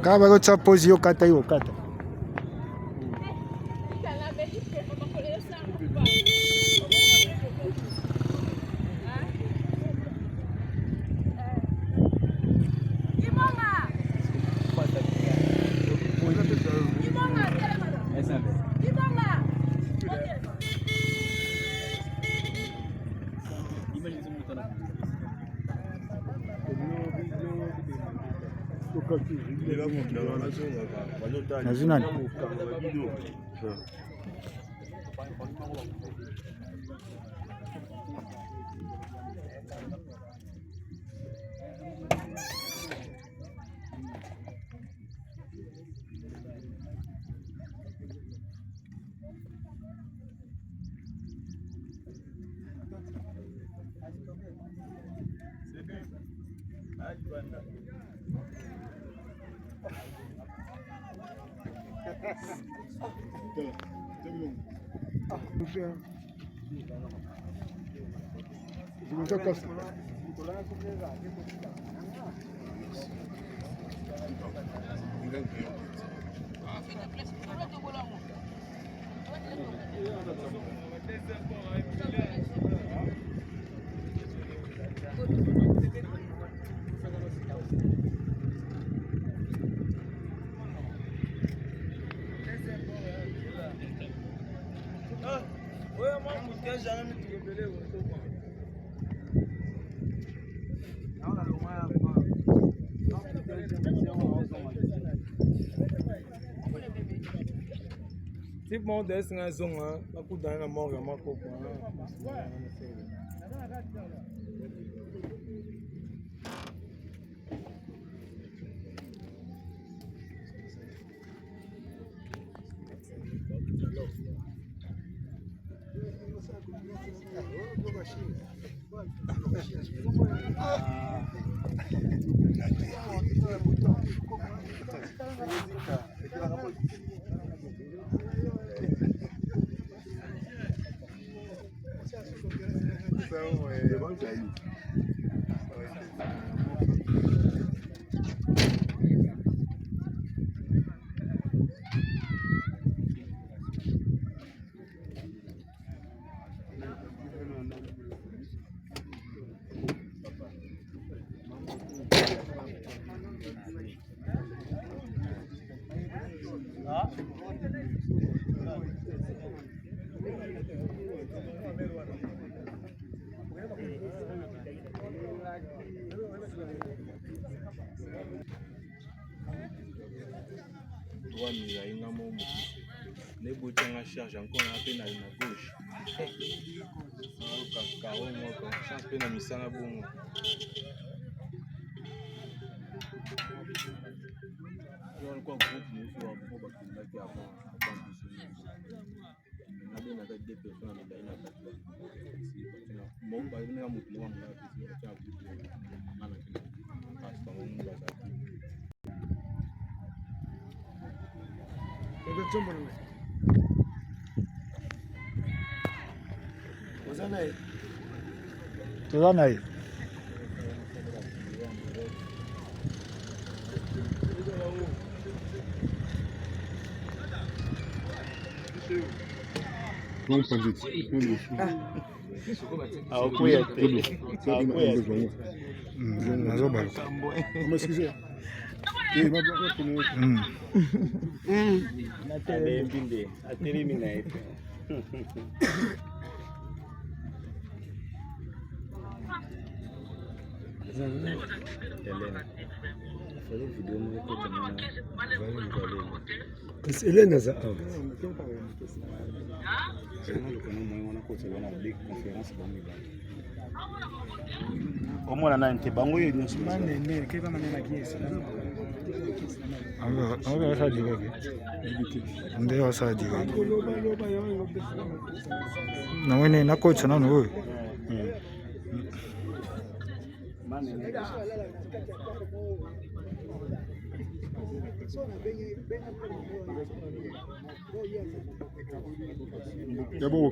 Kaba go tsapozi yo kata yo kata. Nazinani? Tipo mal desse na zona, na cuidar na morga, uma copa. Les boutons à charge encore à peine à la gauche. Chance peine à misana bon. On quoi groupe nous faut pour back avant on a des personnes à la mon ba ni amu ni amu Tuzanaye. Non, pas vite. Hélène za omwana nante bango yo nyonso manene ke kama nena kiesi Anga wasajika ke. Nde wasajika ke. Na wene na coach na no. Yabo